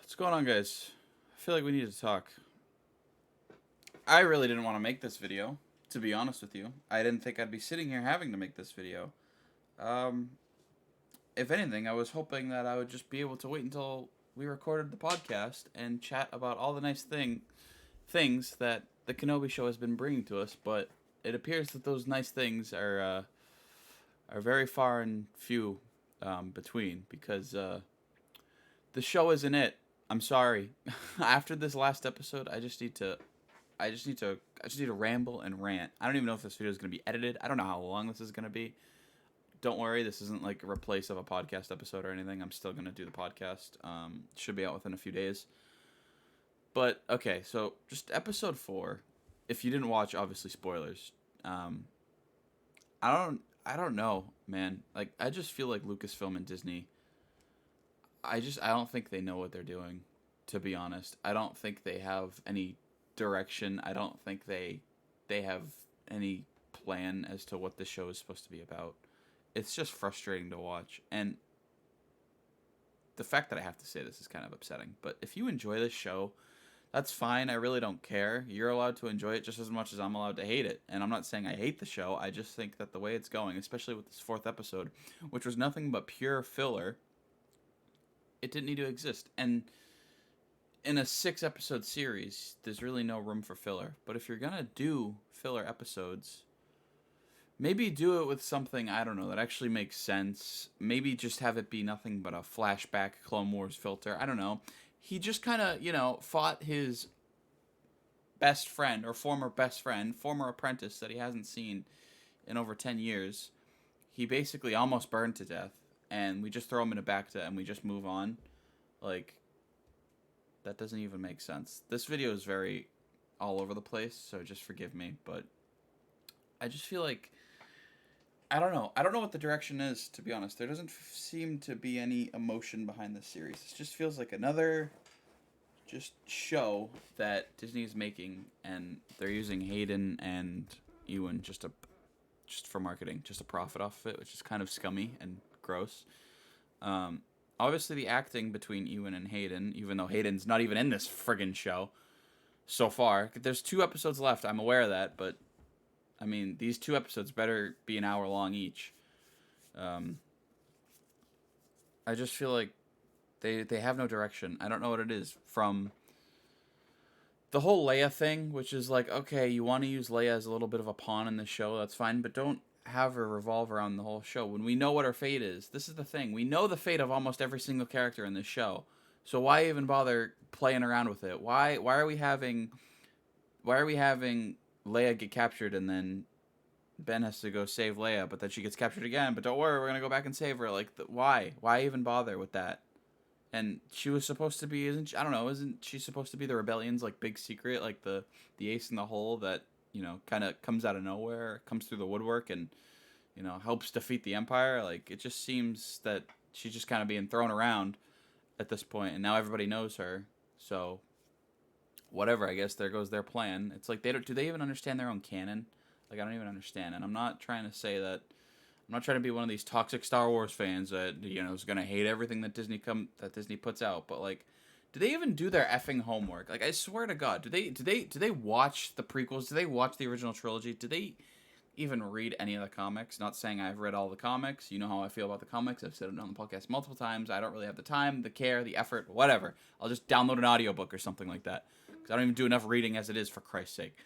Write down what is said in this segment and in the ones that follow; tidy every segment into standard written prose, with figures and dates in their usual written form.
What's going on, guys? I feel like we need to talk. I really didn't want to make this video, to be honest with you. I didn't think I'd be sitting here having to make this video. Um, if anything, I was hoping that I would just be able to wait until we recorded the podcast and chat about all the nice things that the Kenobi show has been bringing to us. But it appears that those nice things are very far and few between because the show isn't it. I'm sorry. After this last episode, I just need to ramble and rant. I don't even know if this video is going to be edited. I don't know how long this is going to be. Don't worry, this isn't like a replace of a podcast episode or anything. I'm still going to do the podcast. Should be out within a few days. But okay, so just episode 4. If you didn't watch, obviously spoilers. I don't know, man. Like I just feel like Lucasfilm and Disney, I don't think they know what they're doing, to be honest. I don't think they have any direction. I don't think they have any plan as to what the show is supposed to be about. It's just frustrating to watch. And the fact that I have to say this is kind of upsetting. But if you enjoy this show, that's fine. I really don't care. You're allowed to enjoy it just as much as I'm allowed to hate it. And I'm not saying I hate the show. I just think that the way it's going, especially with this 4th episode, which was nothing but pure filler, it didn't need to exist. And in a 6-episode series, there's really no room for filler. But if you're gonna do filler episodes, maybe do it with something, I don't know, that actually makes sense. Maybe just have it be nothing but a flashback Clone Wars filter. I don't know. He just kind of, fought his best friend or former best friend, former apprentice that he hasn't seen in over 10 years. He basically almost burned to death, and we just throw him in a bacta and we just move on. Like, that doesn't even make sense. This video is very all over the place, so just forgive me, but I just feel like I don't know. I don't know what the direction is, to be honest. There doesn't seem to be any emotion behind this series. It just feels like another just show that Disney is making, and they're using Hayden and Ewan just for marketing, just to profit off of it, which is kind of scummy and gross. Um, Obviously, the acting between Ewan and Hayden, even though Hayden's not even in this friggin' show so far, there's 2 episodes left. I'm aware of that, but I mean, these 2 episodes better be an hour long each. Um, I just feel like they have no direction. I don't know what it is. From the whole Leia thing, which is like, okay, you want to use Leia as a little bit of a pawn in the show, that's fine, but don't have her revolve around the whole show when we know what her fate is. This is the thing. We know the fate of almost every single character in this show. So why even bother playing around with it? Why are we having Leia get captured and then Ben has to go save Leia, but then she gets captured again. But don't worry, we're gonna go back and save her. Like, why? Why even bother with that? And she was supposed to be, isn't she? I don't know, isn't she supposed to be the rebellion's like big secret, like the ace in the hole that kind of comes out of nowhere, comes through the woodwork, and helps defeat the Empire? Like, it just seems that she's just kind of being thrown around at this point, and now everybody knows her. So whatever, I guess there goes their plan. It's like, do they even understand their own canon? Like, I don't even understand. And I'm not trying to say that I'm not trying to be one of these toxic Star Wars fans that is gonna hate everything that Disney puts out. But like, do they even do their effing homework? Like, I swear to God, do they watch the prequels? Do they watch the original trilogy? Do they even read any of the comics? Not saying I've read all the comics. You know how I feel about the comics. I've said it on the podcast multiple times. I don't really have the time, the care, the effort, whatever. I'll just download an audiobook or something like that because I don't even do enough reading as it is, for Christ's sake.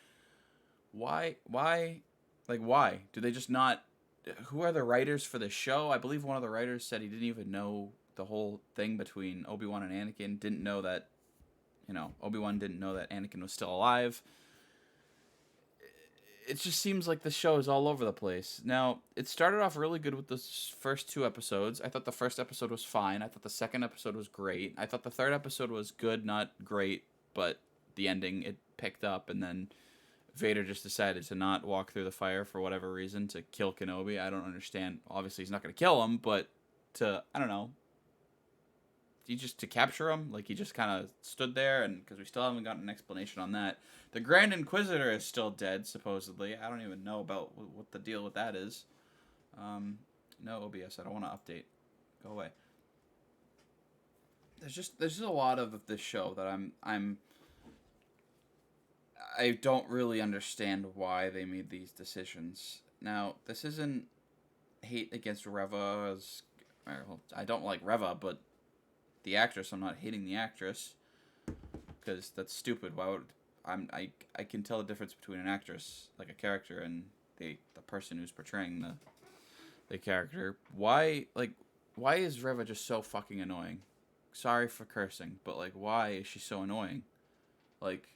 Why do they just not? Who are the writers for the show? I believe one of the writers said he didn't even know the whole thing between Obi-Wan and Anakin. Didn't know that Obi-Wan didn't know that Anakin was still alive. It just seems like the show is all over the place. Now, it started off really good with the first 2 episodes. I thought the first episode was fine. I thought the second episode was great. I thought the third episode was good, not great, but the ending, it picked up, and then Vader just decided to not walk through the fire for whatever reason, to kill Kenobi. I don't understand. Obviously, he's not going to kill him, but I don't know, to capture him. Like, he just kind of stood there, and because we still haven't gotten an explanation on that. The Grand Inquisitor is still dead, supposedly. I don't even know about what the deal with that is. No, OBS, I don't want to update. Go away. there's just a lot of this show that I don't really understand why they made these decisions. Now, this isn't hate against Reva. I don't like Reva, but the actress, I'm not hating the actress because that's stupid. Why would I can tell the difference between an actress, like a character, and the person who's portraying the character. Why is Reva just so fucking annoying? Sorry for cursing, but like why is she so annoying? Like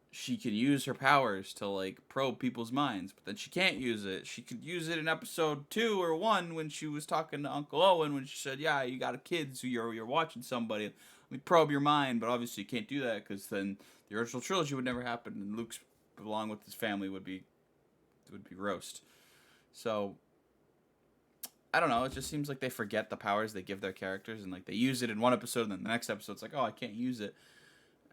she can use her powers to like probe people's minds, but then she can't use it. She could use it in episode 2 or 1 when she was talking to Uncle Owen when she said, "Yeah, you got a kid, so you're watching somebody. Let me probe your mind." But obviously, you can't do that because then the original trilogy would never happen, and Luke's along with his family would be roast. So I don't know. It just seems like they forget the powers they give their characters, and like they use it in one episode, and then the next episode it's like, oh, I can't use it.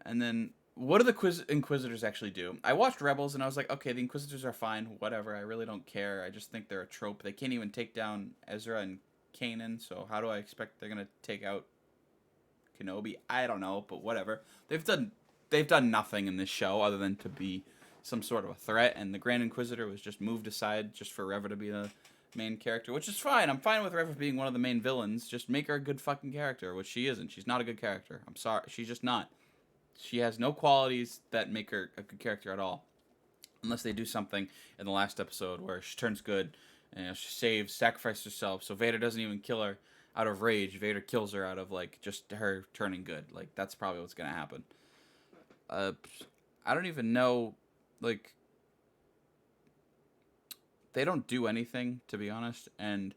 And then what do the Inquisitors actually do? I watched Rebels, and I was like, okay, the Inquisitors are fine, whatever. I really don't care. I just think they're a trope. They can't even take down Ezra and Kanan, so how do I expect they're gonna take out Kenobi? I don't know, but whatever. They've done nothing in this show other than to be some sort of a threat, and the Grand Inquisitor was just moved aside just for Reva to be the main character, which is fine. I'm fine with Reva being one of the main villains. Just make her a good fucking character, which she isn't. She's not a good character. I'm sorry. She's just not. She has no qualities that make her a good character at all. Unless they do something in the last episode where she turns good and she sacrifices herself so Vader doesn't even kill her out of rage. Vader kills her out of like just her turning good. Like that's probably what's gonna happen. I don't even know, like they don't do anything, to be honest, and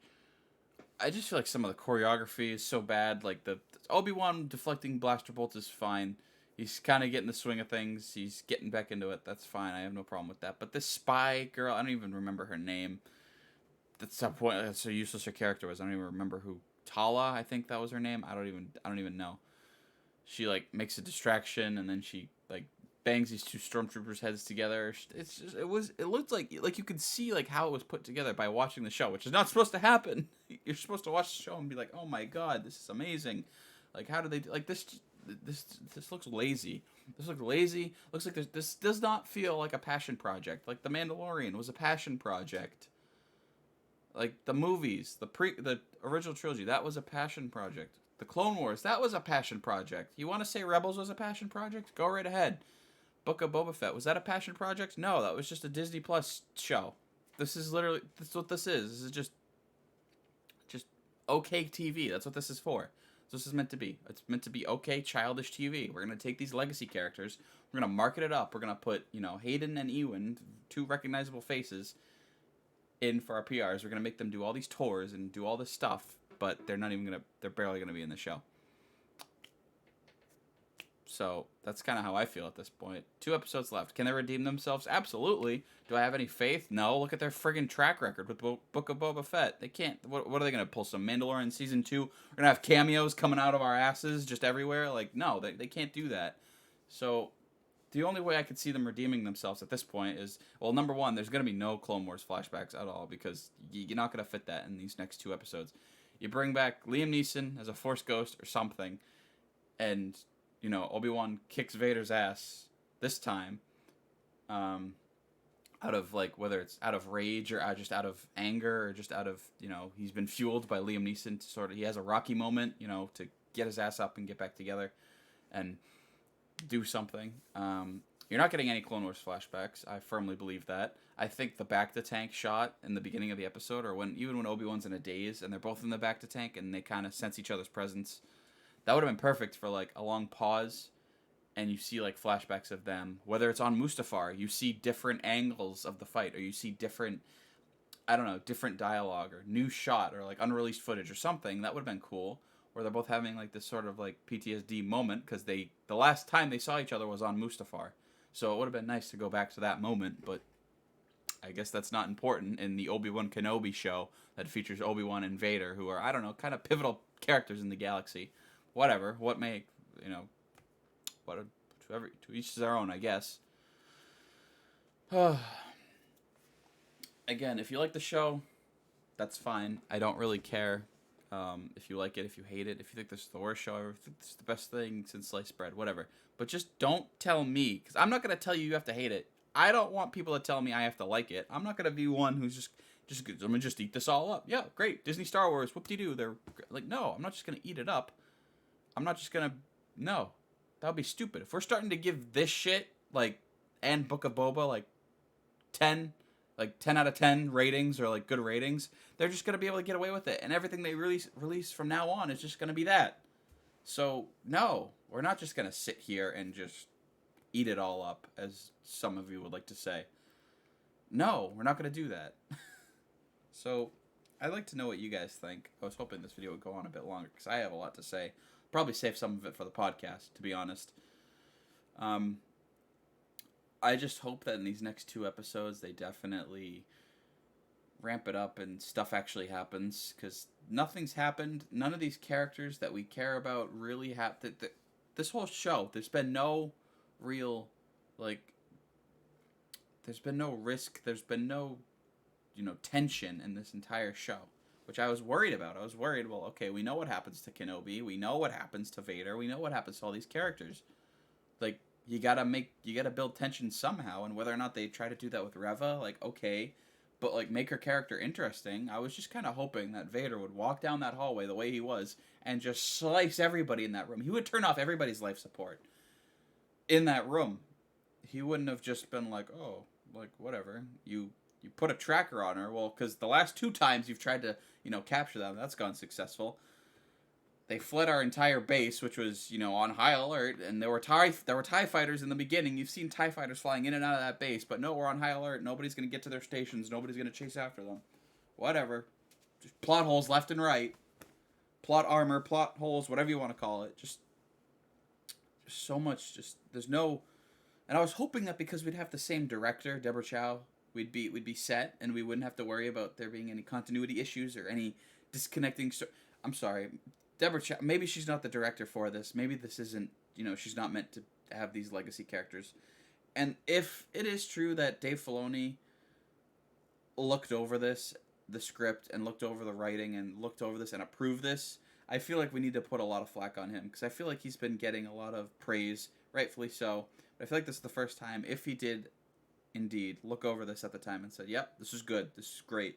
I just feel like some of the choreography is so bad. Like the Obi-Wan deflecting blaster bolts is fine. He's kind of getting the swing of things. He's getting back into it. That's fine. I have no problem with that. But this spy girl, I don't even remember her name. That's the point. That's how useless her character was. I don't even remember who. Tala, I think that was her name. I don't even know. She like makes a distraction and then she like bangs these two stormtroopers' heads together. It looked like you could see like how it was put together by watching the show, which is not supposed to happen. You're supposed to watch the show and be like, "Oh my god, this is amazing!" Like, how do they like this? This looks lazy. This looks lazy. Looks like this does not feel like a passion project. Like The Mandalorian was a passion project. Like the movies, the original trilogy, that was a passion project. The Clone Wars, that was a passion project. You want to say Rebels was a passion project? Go right ahead. Book of Boba Fett, was that a passion project? No, that was just a Disney Plus show. This is what this is. This is just okay TV. That's what this is for. This is meant to be. It's meant to be okay childish TV. We're gonna take these legacy characters. We're gonna market it up. We're gonna put Hayden and Ewan, two recognizable faces, in for our PRs. We're gonna make them do all these tours and do all this stuff, but they're not even gonna. They're barely gonna be in the show. So that's kind of how I feel at this point. 2 episodes left. Can they redeem themselves? Absolutely. Do I have any faith? No. Look at their friggin' track record with Book of Boba Fett. They can't. What are they gonna pull? Some Mandalorian season 2? We're gonna have cameos coming out of our asses just everywhere. Like no, they can't do that. So the only way I could see them redeeming themselves at this point is, well, number one, there's going to be no Clone Wars flashbacks at all because you're not going to fit that in these next 2 episodes. You bring back Liam Neeson as a Force ghost or something, and, Obi-Wan kicks Vader's ass this time, out of, like, whether it's out of rage or just out of anger or just out of, he's been fueled by Liam Neeson to he has a Rocky moment, to get his ass up and get back together and do something. You're not getting any Clone Wars flashbacks. I firmly believe that. I think the back to tank shot in the beginning of the episode, or even when Obi-Wan's in a daze and they're both in the back to tank and they kind of sense each other's presence, that would have been perfect for like a long pause, and you see like flashbacks of them. Whether it's on Mustafar, you see different angles of the fight, or you see different, I don't know, different dialogue or new shot or like unreleased footage or something. That would have been cool. Where they're both having like this sort of like PTSD moment because the last time they saw each other was on Mustafar, so it would have been nice to go back to that moment. But I guess that's not important in the Obi-Wan Kenobi show that features Obi-Wan and Vader, who are, I don't know, kind of pivotal characters in the galaxy. Whatever, to each their own, I guess. Again, if you like the show, that's fine. I don't really care. If you like it, if you hate it, if you think this is the worst show ever, if you think this is the best thing since sliced bread, whatever. But just don't tell me, because I'm not going to tell you have to hate it. I don't want people to tell me I have to like it. I'm not going to be one who's just I'm going to just eat this all up. Yeah, great. Disney Star Wars, whoop-de-doo. They're like, no, I'm not just going to eat it up. I'm not just going to, no. That would be stupid. If we're starting to give this shit, like, and Book of Boba, like, 10 out of 10 ratings or like good ratings, they're just going to be able to get away with it, and everything they release from now on is just going to be that. So no, we're not just going to sit here and just eat it all up, as some of you would like to say. No, we're not going to do that. So I'd like to know what you guys think. I was hoping this video would go on a bit longer because I have a lot to say. Probably save some of it for the podcast, to be honest. I just hope that in these next 2 episodes, they definitely ramp it up and stuff actually happens, because nothing's happened. None of these characters that we care about really have... This whole show, there's been no real, like... There's been no risk. There's been no, tension in this entire show, which I was worried about. I was worried, well, okay, we know what happens to Kenobi. We know what happens to Vader. We know what happens to all these characters. Like... You gotta build tension somehow, and whether or not they try to do that with Reva, like, okay, but, like, make her character interesting. I was just kind of hoping that Vader would walk down that hallway the way he was and just slice everybody in that room. He would turn off everybody's life support in that room. He wouldn't have just been like, oh, like, whatever. You put a tracker on her, well, because the last 2 times you've tried to, capture them, that's gone successful. They fled our entire base, which was, on high alert, and there were TIE fighters in the beginning. You've seen TIE fighters flying in and out of that base, but no, we're on high alert. Nobody's going to get to their stations. Nobody's going to chase after them. Whatever. Just plot holes left and right. Plot armor, plot holes, whatever you want to call it. Just so much, there's no... And I was hoping that because we'd have the same director, Deborah Chow, we'd be set, and we wouldn't have to worry about there being any continuity issues or any disconnecting... I'm sorry... Deborah Chow, maybe she's not the director for this. Maybe this isn't, she's not meant to have these legacy characters. And if it is true that Dave Filoni looked over the script, and looked over the writing, and looked over this and approved this, I feel like we need to put a lot of flack on him, because I feel like he's been getting a lot of praise, rightfully so. But I feel like this is the first time, if he did indeed look over this at the time and said, yep, this is good, this is great.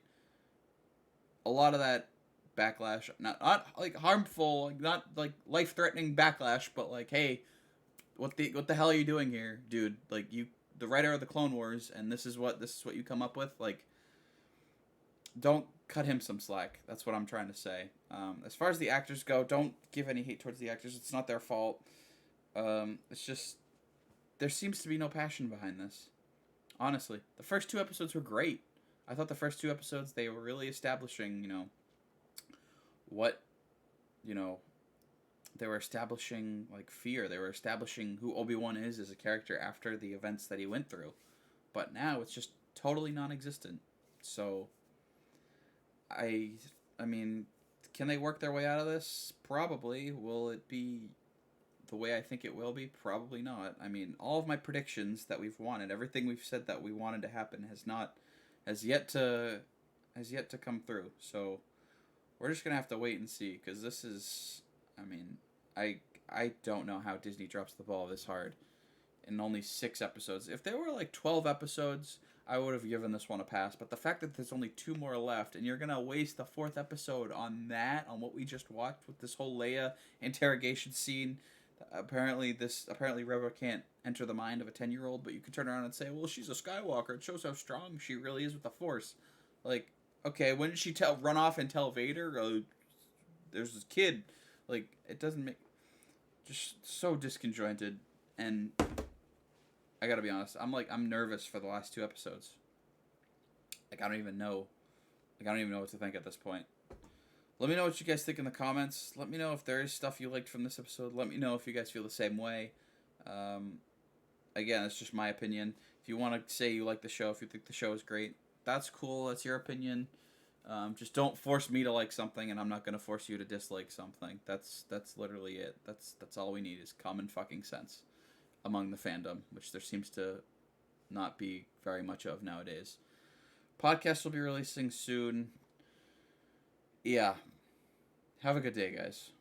A lot of that backlash, not like harmful, not like life-threatening backlash, but like, hey, what the hell are you doing here, dude? Like, you, the writer of the Clone Wars, and this is what you come up with. Like, don't cut him some slack. That's what I'm trying to say. As far as the actors go, don't give any hate towards the actors. It's not their fault. It's just there seems to be no passion behind this. Honestly, the first 2 episodes were great. I thought the first 2 episodes, they were really establishing, what, they were establishing, like, fear. They were establishing who Obi-Wan is as a character after the events that he went through. But now it's just totally non-existent. So, I mean, can they work their way out of this? Probably. Will it be the way I think it will be? Probably not. I mean, all of my predictions that we've wanted, everything we've said that we wanted to happen has yet to come through. So, we're just going to have to wait and see, because this is, I mean, I don't know how Disney drops the ball this hard in only 6 episodes. If there were like 12 episodes, I would have given this one a pass, but the fact that there's only 2 more left, and you're going to waste the 4th episode on what we just watched with this whole Leia interrogation scene. Apparently Reva can't enter the mind of a 10-year-old, but you could turn around and say, well, she's a Skywalker. It shows how strong she really is with the Force. Like, okay, when did she run off and tell Vader, there's this kid? Like, it doesn't make... Just so disconjointed, and I gotta be honest, I'm nervous for the last 2 episodes. Like, I don't even know what to think at this point. Let me know what you guys think in the comments. Let me know if there is stuff you liked from this episode. Let me know if you guys feel the same way. Again, it's just my opinion. If you want to say you like the show, if you think the show is great, that's cool. That's your opinion. Just don't force me to like something, and I'm not going to force you to dislike something. That's literally it. That's all we need is common fucking sense among the fandom, which there seems to not be very much of nowadays. Podcast will be releasing soon. Yeah. Have a good day, guys.